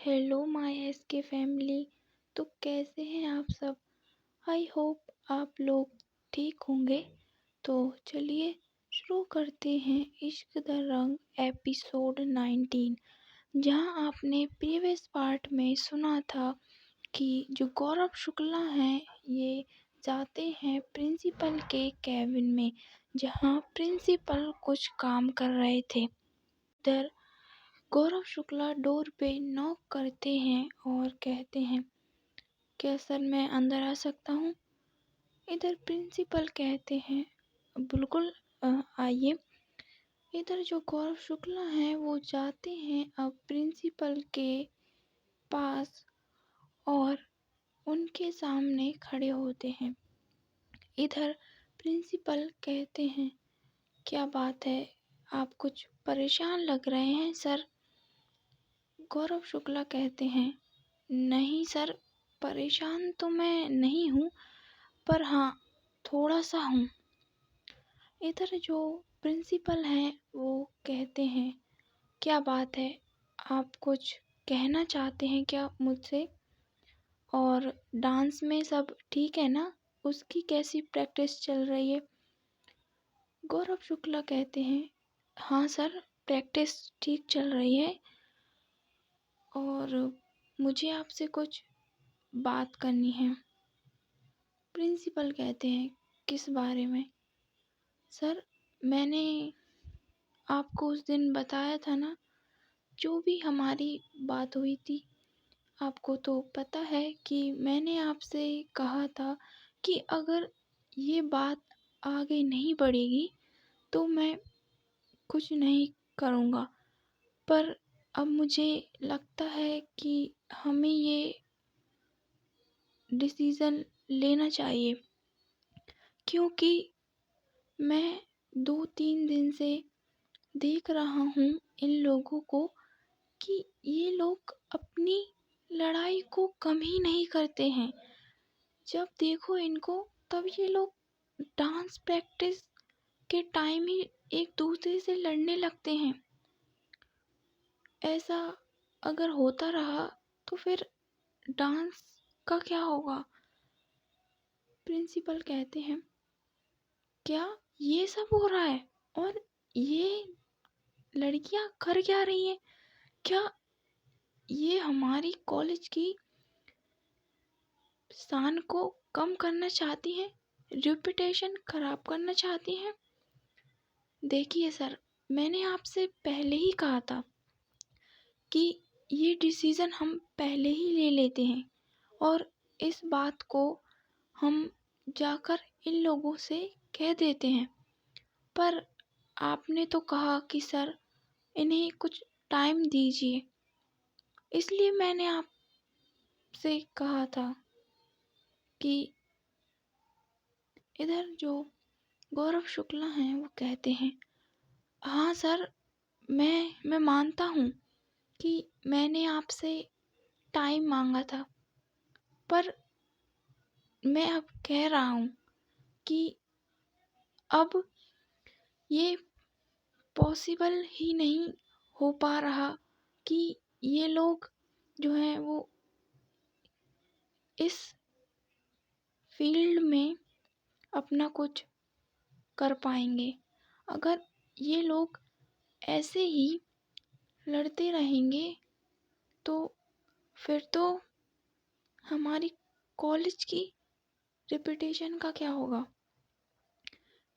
Hello my SK family. तो कैसे हैं आप सब? आई होप आप लोग ठीक होंगे। तो चलिए शुरू करते हैं इश्क द रंग एपिसोड 19। जहां आपने प्रीवियस पार्ट में सुना था कि जो गौरव शुक्ला हैं ये जाते हैं प्रिंसिपल के कैबिन में, जहां प्रिंसिपल कुछ काम कर रहे थे। इधर गौरव शुक्ला डोर पे नॉक करते हैं और कहते हैं, क्या सर मैं अंदर आ सकता हूँ? इधर प्रिंसिपल कहते हैं, बिल्कुल आइए। इधर जो गौरव शुक्ला हैं वो जाते हैं अब प्रिंसिपल के पास और उनके सामने खड़े होते हैं। इधर प्रिंसिपल कहते हैं, क्या बात है, आप कुछ परेशान लग रहे हैं सर? गौरव शुक्ला कहते हैं, नहीं सर, परेशान तो मैं नहीं हूँ, पर हाँ थोड़ा सा हूँ। इधर जो प्रिंसिपल हैं वो कहते हैं, क्या बात है, आप कुछ कहना चाहते हैं क्या मुझसे? और डांस में सब ठीक है ना? उसकी कैसी प्रैक्टिस चल रही है? गौरव शुक्ला कहते हैं, हाँ सर, प्रैक्टिस ठीक चल रही है और मुझे आपसे कुछ बात करनी है। प्रिंसिपल कहते हैं, किस बारे में? सर मैंने आपको उस दिन बताया था ना, जो भी हमारी बात हुई थी, आपको तो पता है कि मैंने आपसे कहा था कि अगर ये बात आगे नहीं बढ़ेगी तो मैं कुछ नहीं करूँगा। पर अब मुझे लगता है कि हमें ये डिसीज़न लेना चाहिए, क्योंकि मैं 2-3 दिन से देख रहा हूँ इन लोगों को कि ये लोग अपनी लड़ाई को कम ही नहीं करते हैं। जब देखो इनको तब ये लोग डांस प्रैक्टिस के टाइम ही एक दूसरे से लड़ने लगते हैं। ऐसा अगर होता रहा तो फिर डांस का क्या होगा? प्रिंसिपल कहते हैं, क्या ये सब हो रहा है? और ये लड़कियां कर क्या रही हैं? क्या ये हमारी कॉलेज की शान को कम करना चाहती हैं? रेपुटेशन खराब करना चाहती हैं? देखिए सर, मैंने आपसे पहले ही कहा था कि ये डिसीज़न हम पहले ही ले लेते हैं और इस बात को हम जाकर इन लोगों से कह देते हैं। पर आपने तो कहा कि सर इन्हें कुछ टाइम दीजिए, इसलिए मैंने आपसे कहा था कि इधर जो गौरव शुक्ला हैं वो कहते हैं, हाँ सर, मैं मानता हूँ कि मैंने आपसे टाइम मांगा था, पर मैं अब कह रहा हूँ कि अब ये पॉसिबल ही नहीं हो पा रहा कि ये लोग जो हैं वो इस फील्ड में अपना कुछ कर पाएंगे। अगर ये लोग ऐसे ही लड़ते रहेंगे तो फिर तो हमारी कॉलेज की रेपुटेशन का क्या होगा?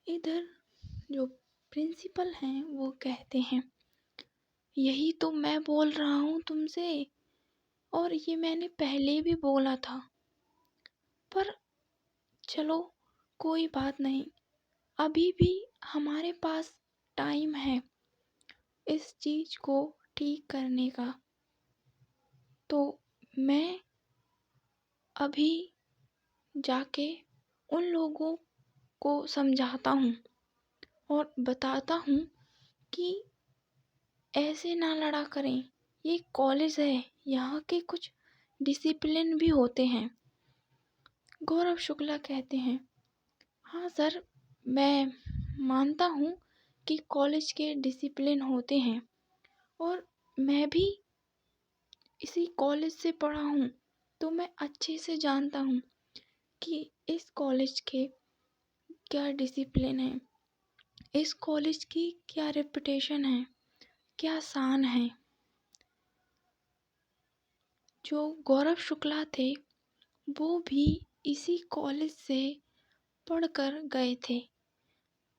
इधर जो प्रिंसिपल हैं वो कहते हैं, यही तो मैं बोल रहा हूँ तुमसे, और ये मैंने पहले भी बोला था, पर चलो कोई बात नहीं, अभी भी हमारे पास टाइम है इस चीज़ को ठीक करने का। तो मैं अभी जाके उन लोगों को समझाता हूँ और बताता हूँ कि ऐसे ना लड़ा करें, ये कॉलेज है, यहाँ के कुछ डिसिप्लिन भी होते हैं। गौरव शुक्ला कहते हैं, हाँ सर, मैं मानता हूँ कि कॉलेज के डिसिप्लिन होते हैं और मैं भी इसी कॉलेज से पढ़ा हूँ, तो मैं अच्छे से जानता हूँ कि इस कॉलेज के क्या डिसिप्लिन है, इस कॉलेज की क्या रेपुटेशन है, क्या शान है। जो गौरव शुक्ला थे वो भी इसी कॉलेज से पढ़कर गए थे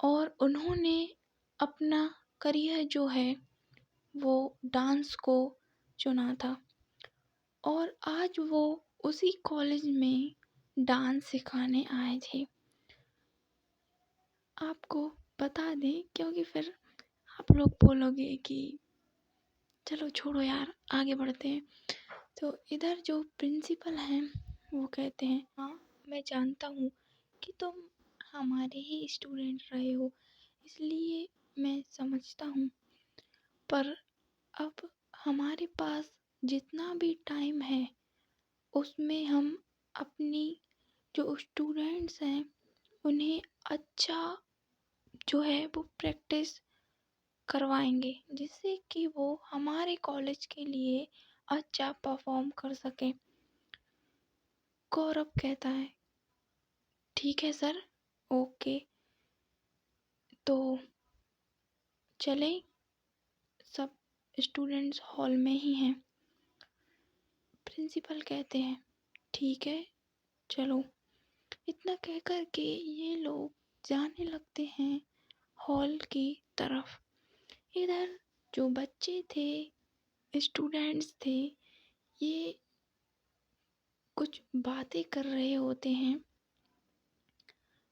और उन्होंने अपना करियर जो है वो डांस को चुना था और आज वो उसी कॉलेज में डांस सिखाने आए थे। आपको बता दें क्योंकि फिर आप लोग बोलोगे कि चलो छोड़ो यार आगे बढ़ते हैं। तो इधर जो प्रिंसिपल हैं वो कहते हैं, हाँ मैं जानता हूँ कि तुम हमारे ही स्टूडेंट रहे हो, इसलिए मैं समझता हूँ, पर अब हमारे पास जितना भी टाइम है उसमें हम अपनी जो स्टूडेंट्स हैं उन्हें अच्छा जो है वो प्रैक्टिस करवाएंगे जिससे कि वो हमारे कॉलेज के लिए अच्छा परफॉर्म कर सकें। गौरव कहता है ठीक है सर, ओके, तो चलें, सब स्टूडेंट्स हॉल में ही हैं। प्रिंसिपल कहते हैं ठीक है चलो। इतना कहकर के ये लोग जाने लगते हैं हॉल की तरफ। इधर जो बच्चे थे, स्टूडेंट्स थे, ये कुछ बातें कर रहे होते हैं।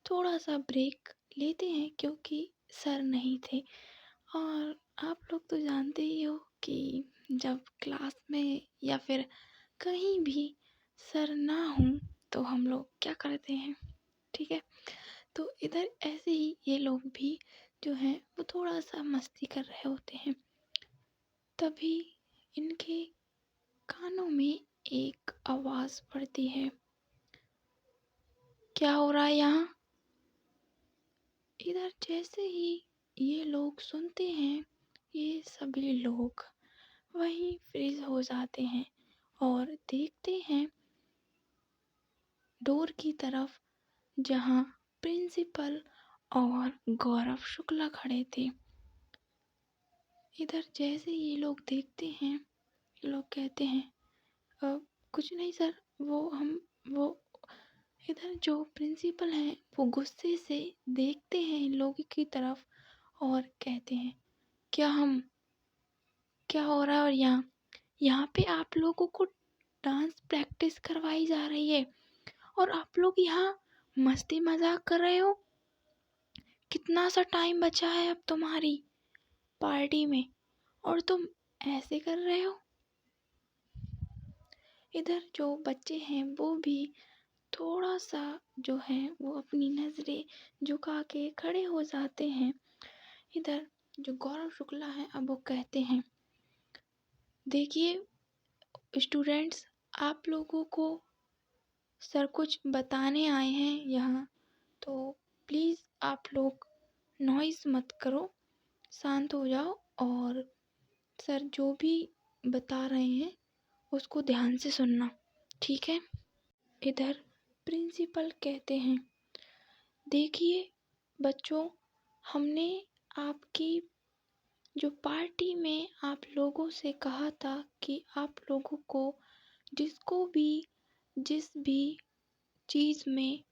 थोड़ा सा ब्रेक लेते हैं क्योंकि सर नहीं थे। और आप लोग तो जानते ही हो कि जब क्लास में या फिर कहीं भी सर ना हो तो हम लोग क्या करते हैं, ठीक है। तो इधर ऐसे ही ये लोग भी जो हैं वो थोड़ा सा मस्ती कर रहे होते हैं। तभी इनके कानों में एक आवाज़ पड़ती है, क्या हो रहा है यहाँ। इधर जैसे ही ये लोग सुनते हैं ये सभी लोग वहीं फ्रीज हो जाते हैं और देखते हैं डोर की तरफ जहाँ प्रिंसिपल और गौरव शुक्ला खड़े थे। इधर जैसे ये लोग देखते हैं ये लोग कहते हैं कुछ नहीं सर, वो इधर जो प्रिंसिपल हैं वो गुस्से से देखते हैं इन लोगों की तरफ और कहते हैं क्या हो रहा है। और यहाँ पे आप लोगों को डांस प्रैक्टिस करवाई जा रही है और आप लोग यहाँ मस्ती मजाक कर रहे हो। कितना सा टाइम बचा है अब तुम्हारी पार्टी में और तुम ऐसे कर रहे हो। इधर जो बच्चे हैं वो भी थोड़ा सा जो है वो अपनी नज़रें झुका के खड़े हो जाते हैं। इधर जो गौरव शुक्ला है अब वो कहते हैं देखिए स्टूडेंट्स, आप लोगों को सर कुछ बताने आए हैं यहाँ, तो प्लीज़ आप लोग नॉइज़ मत करो, शांत हो जाओ और सर जो भी बता रहे हैं उसको ध्यान से सुनना, ठीक है। इधर प्रिंसिपल कहते हैं देखिए बच्चों, हमने आपकी जो पार्टी में आप लोगों से कहा था कि आप लोगों को जिसको भी जिस भी चीज़ में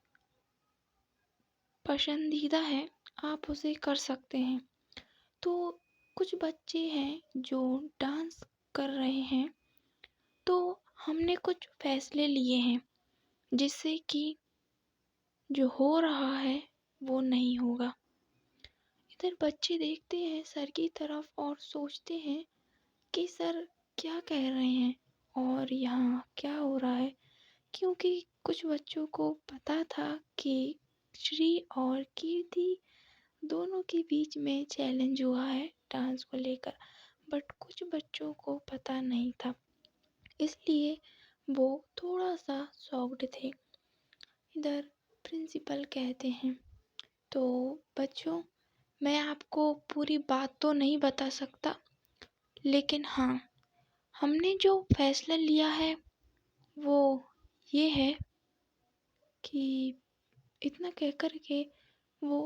पसंदीदा है आप उसे कर सकते हैं। तो कुछ बच्चे हैं जो डांस कर रहे हैं, तो हमने कुछ फैसले लिए हैं जिससे कि जो हो रहा है वो नहीं होगा। इधर बच्चे देखते हैं सर की तरफ और सोचते हैं कि सर क्या कह रहे हैं और यहाँ क्या हो रहा है, क्योंकि कुछ बच्चों को पता था कि श्री और कीर्ति दोनों के बीच में चैलेंज हुआ है डांस को लेकर, बट कुछ बच्चों को पता नहीं था, इसलिए वो थोड़ा सा शॉक्ड थे। इधर प्रिंसिपल कहते हैं तो बच्चों, मैं आपको पूरी बात तो नहीं बता सकता, लेकिन हाँ हमने जो फैसला लिया है वो ये है कि इतना कह कर के वो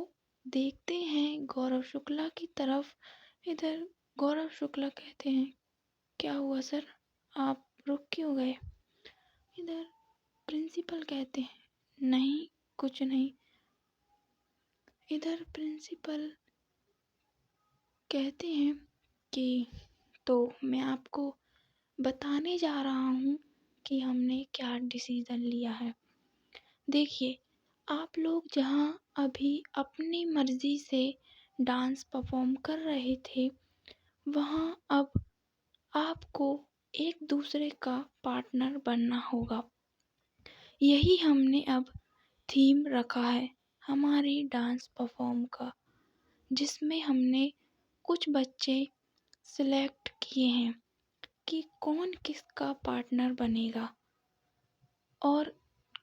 देखते हैं गौरव शुक्ला की तरफ। इधर गौरव शुक्ला कहते हैं, क्या हुआ सर, आप रुक क्यों गए? इधर प्रिंसिपल कहते हैं, नहीं कुछ नहीं। इधर प्रिंसिपल कहते हैं कि तो मैं आपको बताने जा रहा हूँ कि हमने क्या डिसीज़न लिया है। देखिए, आप लोग जहाँ अभी अपनी मर्ज़ी से डांस परफॉर्म कर रहे थे, वहाँ अब आपको एक दूसरे का पार्टनर बनना होगा। यही हमने अब थीम रखा है हमारी डांस परफॉर्म का, जिसमें हमने कुछ बच्चे सिलेक्ट किए हैं कि कौन किसका पार्टनर बनेगा, और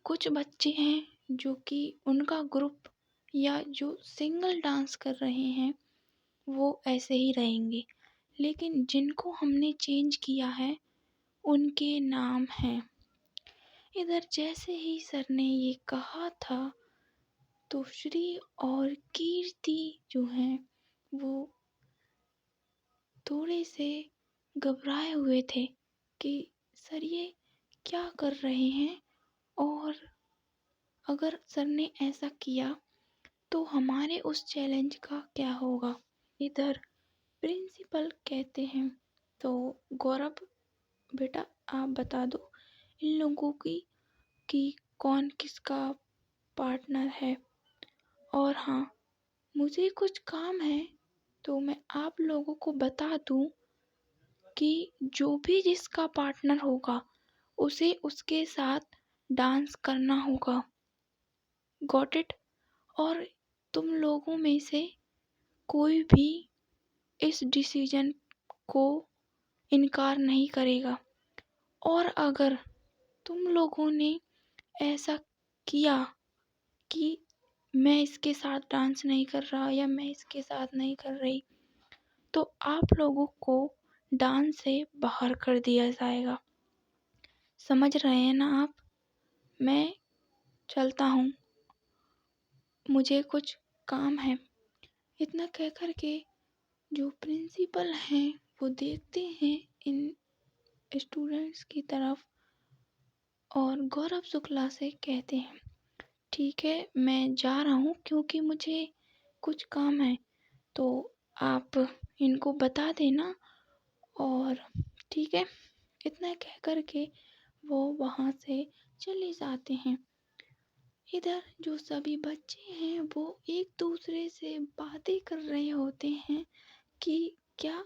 कुछ बच्चे हैं जो कि उनका ग्रुप या जो सिंगल डांस कर रहे हैं वो ऐसे ही रहेंगे, लेकिन जिनको हमने चेंज किया है उनके नाम हैं। इधर जैसे ही सर ने ये कहा था तो श्री और कीर्ति जो हैं वो थोड़े से घबराए हुए थे कि सर ये क्या कर रहे हैं, और अगर सर ने ऐसा किया तो हमारे उस चैलेंज का क्या होगा। इधर प्रिंसिपल कहते हैं, तो गौरव बेटा आप बता दो इन लोगों की कि कौन किसका पार्टनर है। और हाँ, मुझे कुछ काम है तो मैं आप लोगों को बता दूं कि जो भी जिसका पार्टनर होगा उसे उसके साथ डांस करना होगा। Got it? और तुम लोगों में से कोई भी इस डिसीजन को इनकार नहीं करेगा, और अगर तुम लोगों ने ऐसा किया कि मैं इसके साथ डांस नहीं कर रहा या मैं इसके साथ नहीं कर रही, तो आप लोगों को डांस से बाहर कर दिया जाएगा। समझ रहे हैं ना आप? मैं चलता हूँ, मुझे कुछ काम है। इतना कह कर के जो प्रिंसिपल हैं वो देखते हैं इन स्टूडेंट्स की तरफ और गौरव शुक्ला से कहते हैं, ठीक है मैं जा रहा हूँ क्योंकि मुझे कुछ काम है, तो आप इनको बता देना। और ठीक है, इतना कह कर के वो वहाँ से चले जाते हैं। इधर जो सभी बच्चे हैं वो एक दूसरे से बातें कर रहे होते हैं कि क्या,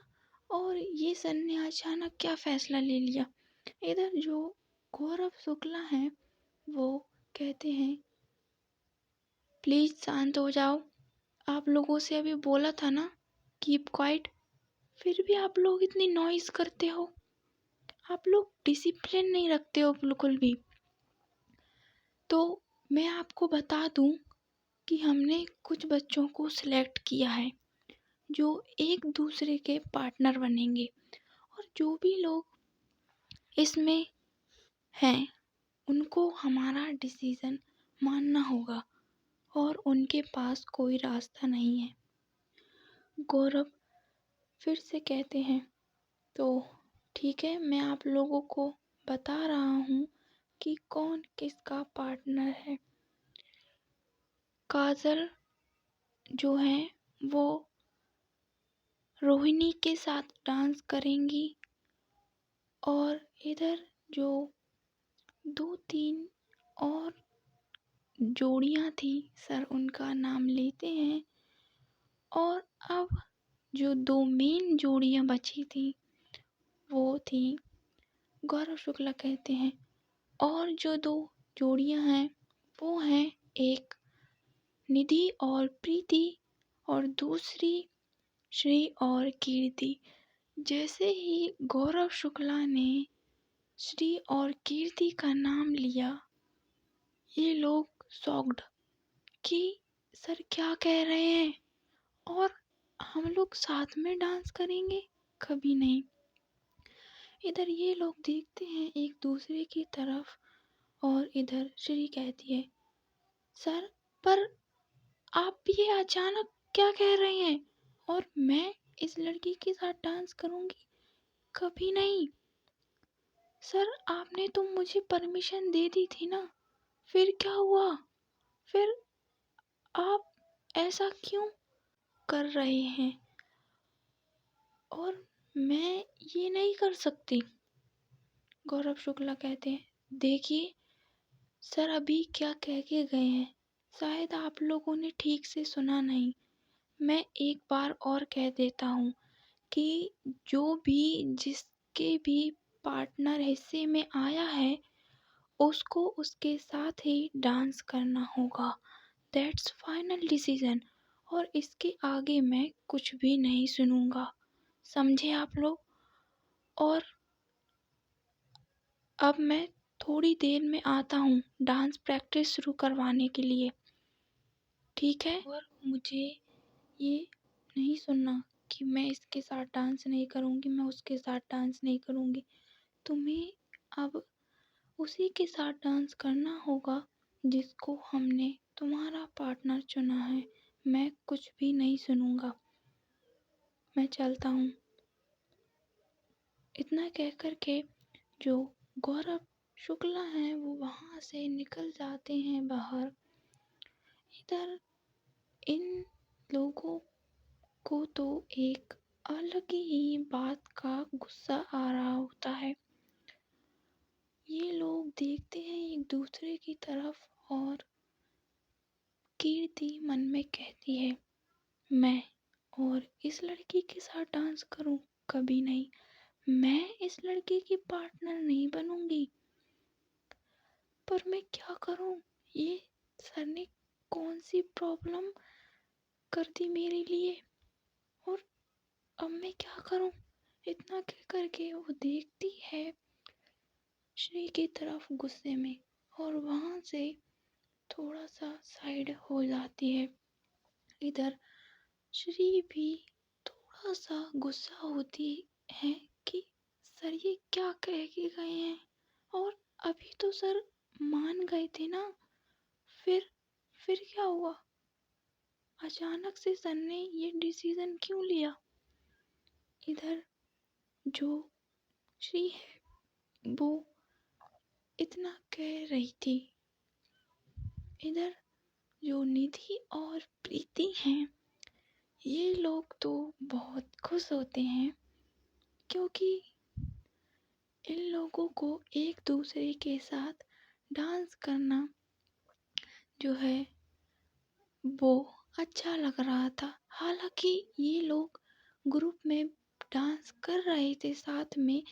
और ये सर ने अचानक क्या फैसला ले लिया। इधर जो गौरव शुक्ला हैं वो कहते हैं, प्लीज शांत हो जाओ, आप लोगों से अभी बोला था ना कीप क्वाइट, फिर भी आप लोग इतनी नॉइज करते हो, आप लोग डिसिप्लिन नहीं रखते हो बिल्कुल भी। तो मैं आपको बता दूं कि हमने कुछ बच्चों को सिलेक्ट किया है जो एक दूसरे के पार्टनर बनेंगे, और जो भी लोग इसमें हैं उनको हमारा डिसीज़न मानना होगा और उनके पास कोई रास्ता नहीं है। गौरव फिर से कहते हैं, तो ठीक है मैं आप लोगों को बता रहा हूँ कि कौन किसका पार्टनर है। काजल जो है वो रोहिणी के साथ डांस करेंगी, और इधर जो 2-3 और जोड़ियां थी सर उनका नाम लेते हैं, और अब जो 2 मेन जोड़ियां बची थी वो थी, गौरव शुक्ला कहते हैं, और जो 2 जोड़ियां हैं वो हैं एक निधि और प्रीति और दूसरी श्री और कीर्ति। जैसे ही गौरव शुक्ला ने श्री और कीर्ति का नाम लिया, ये लोग शॉक्ड कि सर क्या कह रहे हैं, और हम लोग साथ में डांस करेंगे? कभी नहीं। इधर ये लोग देखते हैं एक दूसरे की तरफ और इधर श्री कहती है, सर, पर आप ये अचानक क्या कह रहे हैं? और मैं इस लड़की के साथ डांस करूंगी? कभी नहीं। सर, आपने तो मुझे परमिशन दे दी थी ना, फिर क्या हुआ? फिर आप ऐसा क्यों कर रहे हैं? और मैं ये नहीं कर सकती। गौरव शुक्ला कहते हैं, देखिए सर, अभी क्या कह के गए हैं, शायद आप लोगों ने ठीक से सुना नहीं। मैं एक बार और कह देता हूँ कि जो भी जिसके भी पार्टनर हिस्से में आया है, उसको उसके साथ ही डांस करना होगा। That's final decision. और इसके आगे मैं कुछ भी नहीं सुनूंगा। समझे आप लोग? और अब मैं थोड़ी देर में आता हूँ डांस प्रैक्टिस शुरू करवाने के लिए, ठीक है? और मुझे ये नहीं सुनना कि मैं इसके साथ डांस नहीं करूँगी, मैं उसके साथ डांस नहीं करूँगी। तुम्हें अब उसी के साथ डांस करना होगा जिसको हमने तुम्हारा पार्टनर चुना है। मैं कुछ भी नहीं सुनूंगा। मैं चलता हूँ। इतना कह कर के जो गौरव शुक्ला हैं वो वहाँ से निकल जाते हैं बाहर। इधर इन लोगों को तो एक अलग ही बात का गुस्सा आ रहा होता है। ये लोग देखते हैं एक दूसरे की तरफ और कीर्ति मन में कहती है, मैं और इस लड़की के साथ डांस करूं? कभी नहीं। मैं इस लड़की की पार्टनर नहीं बनूंगी। पर मैं क्या करूं? ये सर ने कौन सी प्रॉब्लम कर दी मेरे लिए? और अब मैं क्या करूं? इतना कह करके वो देखती है श्री की तरफ गुस्से में और वहां से थोड़ा सा साइड हो जाती है। इधर श्री भी थोड़ा सा गुस्सा होती है कि सर ये क्या कह के गए हैं, और अभी तो सर मान गए थे ना, फिर क्या हुआ? अचानक से सर ने ये डिसीजन क्यों लिया? इधर जो श्री है वो इतना कह रही थी। इधर जो निधि और प्रीति हैं, ये लोग तो बहुत खुश होते हैं क्योंकि इन लोगों को एक दूसरे के साथ डांस करना जो है वो अच्छा लग रहा था। हालांकि ये लोग ग्रुप में डांस कर रहे थे साथ में,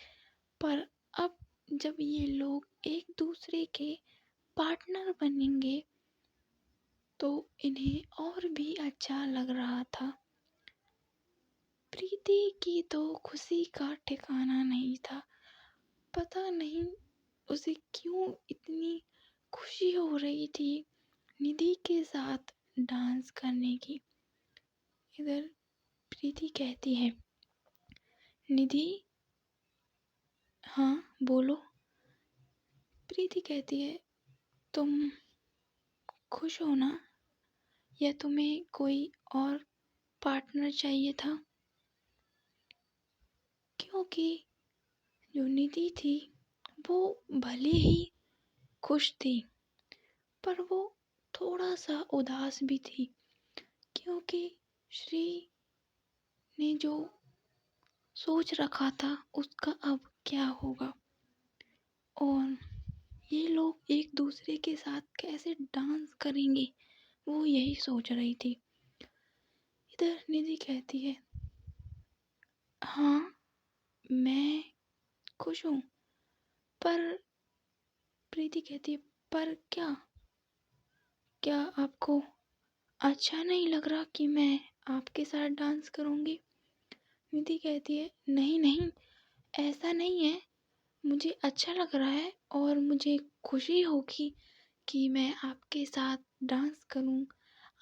पर अब जब ये लोग एक दूसरे के पार्टनर बनेंगे तो इन्हें और भी अच्छा लग रहा था। प्रीति की तो खुशी का ठिकाना नहीं था। पता नहीं उसे क्यों इतनी खुशी हो रही थी निधि के साथ डांस करने की। इधर प्रीति कहती है, निधि, हाँ बोलो। प्रीति कहती है, तुम खुश हो ना, या तुम्हें कोई और पार्टनर चाहिए था? क्योंकि जो निधि थी वो भले ही खुश थी, पर वो थोड़ा सा उदास भी थी क्योंकि श्री ने जो सोच रखा था उसका अब क्या होगा, और ये लोग एक दूसरे के साथ कैसे डांस करेंगे वो यही सोच रही थी। इधर निधि कहती है, हाँ मैं खुश हूँ। पर प्रीति कहती है, पर क्या क्या आपको अच्छा नहीं लग रहा कि मैं आपके साथ डांस करूँगी? निधि कहती है, नहीं नहीं, ऐसा नहीं है, मुझे अच्छा लग रहा है और मुझे खुशी होगी कि मैं आपके साथ डांस करूं,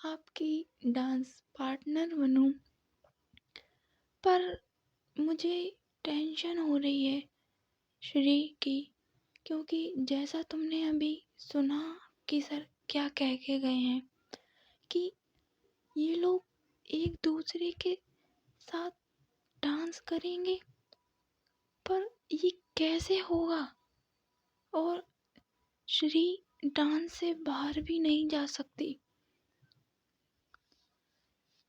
आपकी डांस पार्टनर बनूं। पर मुझे टेंशन हो रही है श्री की, क्योंकि जैसा तुमने अभी सुना कि सर क्या कह के गए हैं कि ये लोग एक दूसरे के साथ डांस करेंगे, पर ये कैसे होगा? और श्री डांस से बाहर भी नहीं जा सकती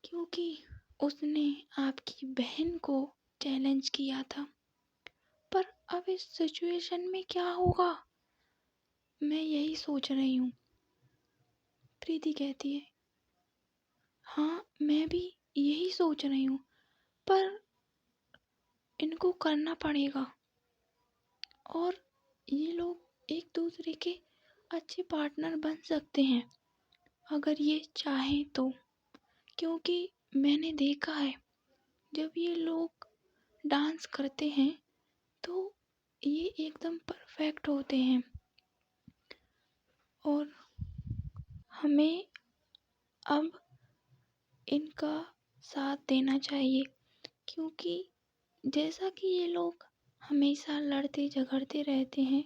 क्योंकि उसने आपकी बहन को चैलेंज किया था। पर अब इस सिचुएशन में क्या होगा, मैं यही सोच रही हूँ। प्रीति कहती है, हाँ मैं भी यही सोच रही हूँ, पर इनको करना पड़ेगा और ये लोग एक दूसरे के अच्छे पार्टनर बन सकते हैं अगर ये चाहें तो। क्योंकि मैंने देखा है जब ये लोग डांस करते हैं तो ये एकदम परफेक्ट होते हैं और हमें अब इनका साथ देना चाहिए। क्योंकि जैसा कि ये लोग हमेशा लड़ते झगड़ते रहते हैं,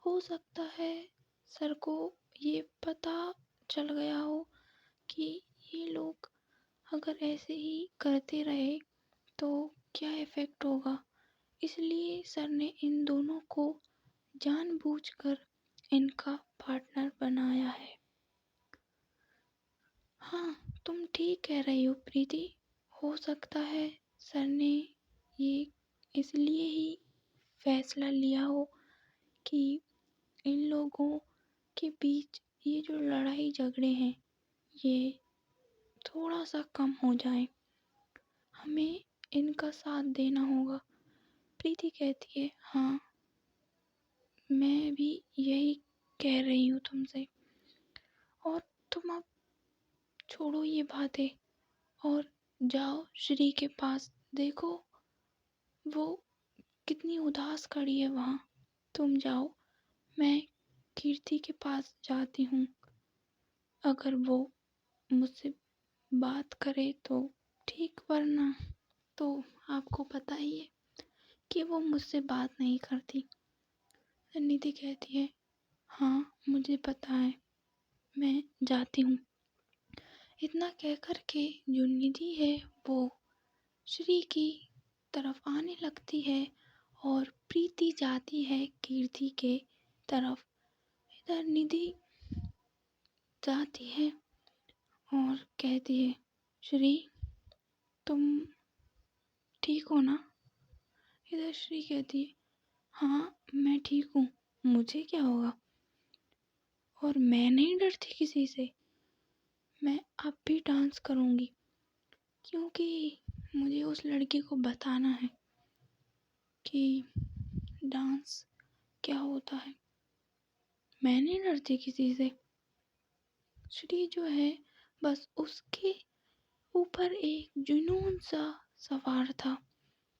हो सकता है सर को ये पता चल गया हो कि ये लोग अगर ऐसे ही करते रहे तो क्या इफ़ेक्ट होगा। इसलिए सर ने इन दोनों को जानबूझकर इनका पार्टनर बनाया है। हाँ, तुम ठीक कह रही हो प्रीति। हो सकता है सर ने ये इसलिए ही फैसला लिया हो कि इन लोगों के बीच ये जो लड़ाई झगड़े हैं ये थोड़ा सा कम हो जाए। हमें इनका साथ देना होगा। प्रीति कहती है, हाँ मैं भी यही कह रही हूँ तुमसे। और तुम अब छोड़ो ये बातें और जाओ श्री के पास, देखो वो कितनी उदास खड़ी है वहाँ। तुम जाओ, मैं कीर्ति के पास जाती हूँ। अगर वो मुझसे बात करे तो ठीक, वरना तो आपको पता ही है कि वो मुझसे बात नहीं करती। निधि कहती है, हाँ मुझे पता है, मैं जाती हूँ। इतना कहकर के जो निधि है वो श्री की तरफ आने लगती है और प्रीति जाती है कीर्ति के तरफ। इधर निधि जाती है और कहती है, श्री तुम ठीक हो ना? इधर श्री कहती है, हाँ मैं ठीक हूँ, मुझे क्या होगा और मैं नहीं डरती किसी से। मैं अब भी डांस करूँगी क्योंकि मुझे उस लड़की को बताना है कि डांस क्या होता है। मैं नहीं डरती किसी से। श्री जो है बस उसके ऊपर एक जुनून सा सवार था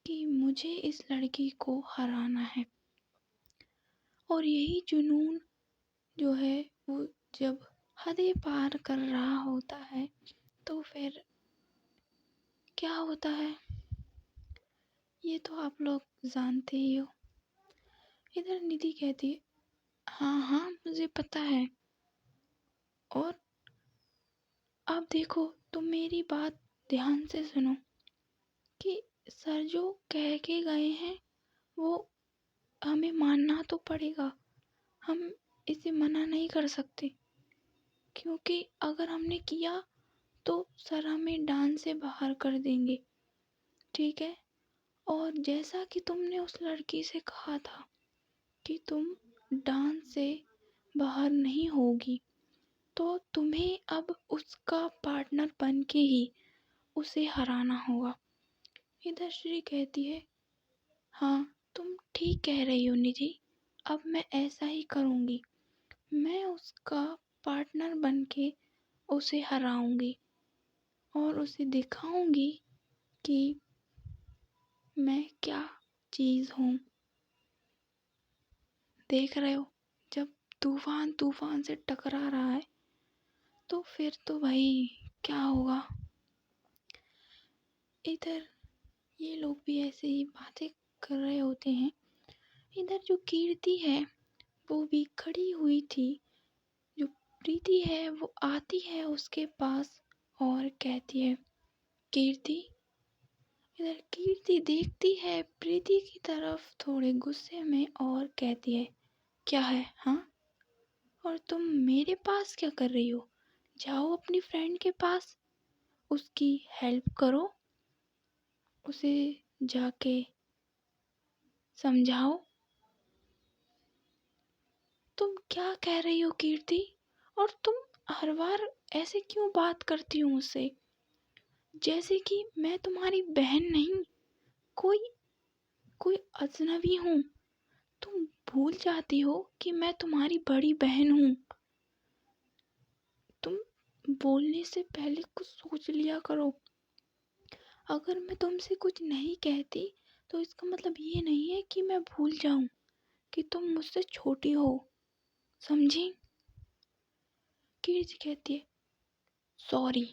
कि मुझे इस लड़की को हराना है। और यही जुनून जो है वो जब हदें पार कर रहा होता है तो फिर क्या होता है ये तो आप लोग जानते ही हो। इधर निधि कहती है, हाँ हाँ मुझे पता है। और अब देखो तुम मेरी बात ध्यान से सुनो कि सर जो कह के गए हैं वो हमें मानना तो पड़ेगा। हम इसे मना नहीं कर सकते क्योंकि अगर हमने किया तो सर हमें डांस से बाहर कर देंगे। ठीक है? और जैसा कि तुमने उस लड़की से कहा था कि तुम डांस से बाहर नहीं होगी, तो तुम्हें अब उसका पार्टनर बन के ही उसे हराना होगा। इधर श्री कहती है, हाँ तुम ठीक कह रही हो निधि, अब मैं ऐसा ही करूँगी। मैं उसका पार्टनर बन के उसे हराऊँगी और उसे दिखाऊँगी कि मैं क्या चीज़ हूँ। देख रहे हो, जब तूफान तूफान से टकरा रहा है तो फिर तो भाई क्या होगा। इधर ये लोग भी ऐसे ही बातें कर रहे होते हैं इधर जो कीर्ति है वो भी खड़ी हुई थी। जो प्रीति है वो आती है उसके पास और कहती है, कीर्ति। इधर कीर्ति देखती है प्रीति की तरफ थोड़े गुस्से में और कहती है, क्या है हाँ? और तुम मेरे पास क्या कर रही हो? जाओ अपनी फ्रेंड के पास, उसकी हेल्प करो, उसे जाके समझाओ। तुम क्या कह रही हो कीर्ति? और तुम हर बार ऐसे क्यों बात करती हो मुझसे, जैसे कि मैं तुम्हारी बहन नहीं, कोई कोई अजनबी हूँ। तुम भूल जाती हो कि मैं तुम्हारी बड़ी बहन हूँ। तुम बोलने से पहले कुछ सोच लिया करो। अगर मैं तुमसे कुछ नहीं कहती तो इसका मतलब ये नहीं है कि मैं भूल जाऊं कि तुम मुझसे छोटी हो, समझी? कीर्ति कहती है, सॉरी,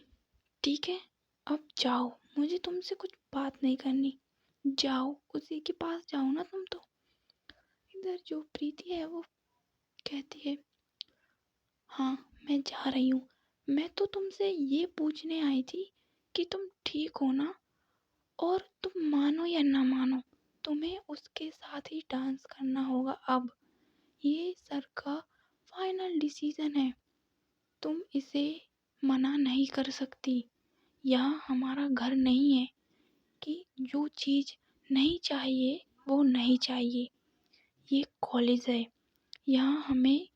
ठीक है, अब जाओ, मुझे तुमसे कुछ बात नहीं करनी। जाओ, उसी के पास जाओ ना तुम तो। इधर जो प्रीति है वो कहती है, हाँ मैं जा रही हूँ। मैं तो तुमसे ये पूछने आई थी कि तुम ठीक हो ना, और तुम मानो या ना मानो, तुम्हें उसके साथ ही डांस करना होगा अब। ये सर का फाइनल डिसीजन है, तुम इसे मना नहीं कर सकती। यहाँ हमारा घर नहीं है कि जो चीज़ नहीं चाहिए वो नहीं चाहिए। ये कॉलेज है, यहाँ हमें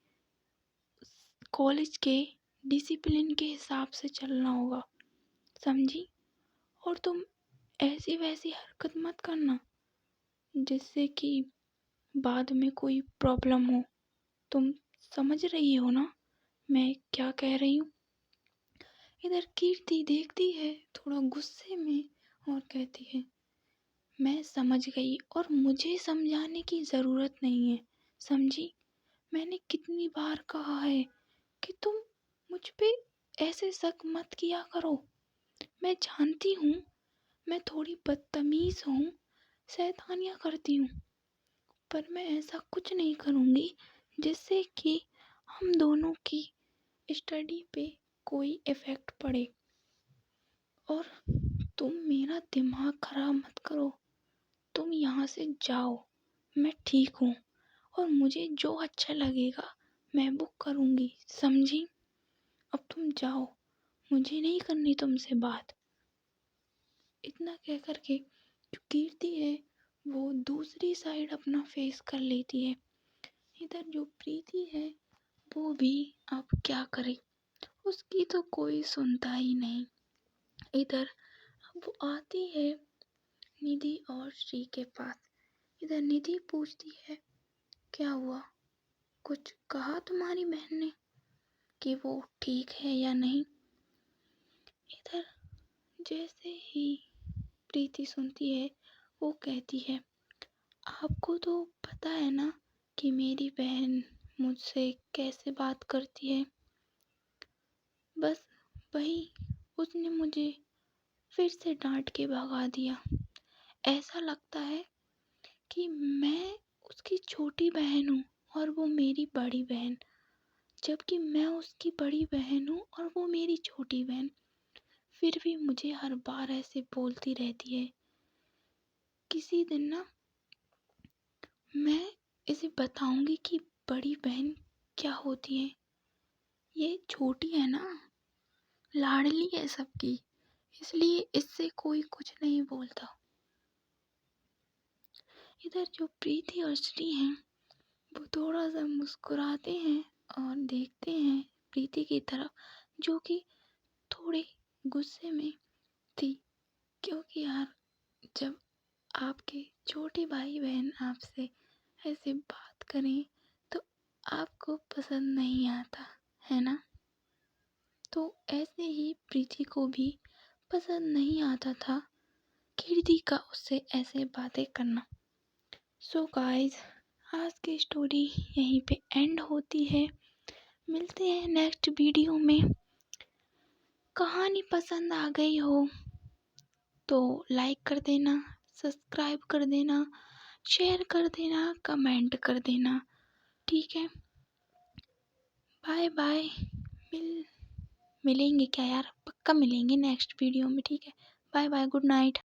कॉलेज के डिसिप्लिन के हिसाब से चलना होगा, समझी? और तुम ऐसी वैसी हरकत मत करना जिससे कि बाद में कोई प्रॉब्लम हो। तुम समझ रही हो ना मैं क्या कह रही हूँ? इधर कीर्ति देखती है थोड़ा गुस्से में और कहती है, मैं समझ गई और मुझे समझाने की ज़रूरत नहीं है, समझी? मैंने कितनी बार कहा है कि तुम मुझ पे ऐसे शक मत किया करो। मैं जानती हूँ मैं थोड़ी बदतमीज़ हूँ, शैतानियाँ करती हूँ, पर मैं ऐसा कुछ नहीं करूँगी जिससे कि हम दोनों की स्टडी पे कोई इफ़ेक्ट पड़े। और तुम मेरा दिमाग खराब मत करो, तुम यहाँ से जाओ। मैं ठीक हूँ और मुझे जो अच्छा लगेगा मैं वो करूँगी, समझी? अब तुम जाओ, मुझे नहीं करनी तुमसे बात। इतना कह कर के जो कीर्ति है वो दूसरी साइड अपना फेस कर लेती है। इधर जो प्रीति है वो भी अब क्या करे, उसकी तो कोई सुनता ही नहीं। इधर अब वो आती है निधि और श्री के पास। इधर निधि पूछती है, क्या हुआ, कुछ कहा तुम्हारी बहन ने कि वो ठीक है या नहीं? इधर जैसे ही प्रीति सुनती है वो कहती है, आपको तो पता है ना कि मेरी बहन मुझसे कैसे बात करती है। बस वही, उसने मुझे फिर से डांट के भगा दिया। ऐसा लगता है कि मैं उसकी छोटी बहन हूँ और वो मेरी बड़ी बहन, जबकि मैं उसकी बड़ी बहन हूँ और वो मेरी छोटी बहन। फिर भी मुझे हर बार ऐसे बोलती रहती है। किसी दिन ना मैं इसे बताऊंगी कि बड़ी बहन क्या होती है। ये छोटी है ना, लाडली है सबकी, इसलिए इससे कोई कुछ नहीं बोलता। इधर जो प्रीति और श्री हैं वो थोड़ा सा मुस्कुराते हैं और देखते हैं प्रीति की तरफ, जो कि थोड़ी गुस्से में थी, क्योंकि यार जब आपके छोटे भाई बहन आपसे ऐसे बात करें तो आपको पसंद नहीं आता है ना। तो ऐसे ही प्रीति को भी पसंद नहीं आता था कीर्ति का उससे ऐसे बातें करना। सो गाइस, आज की स्टोरी यहीं पे एंड होती है। मिलते हैं नेक्स्ट वीडियो में। कहानी पसंद आ गई हो तो लाइक कर देना, सब्सक्राइब कर देना, शेयर कर देना, कमेंट कर देना, ठीक है। Bye bye. मिलेंगे क्या यार, पक्का मिलेंगे नेक्स्ट वीडियो में, ठीक है। Bye bye, good night.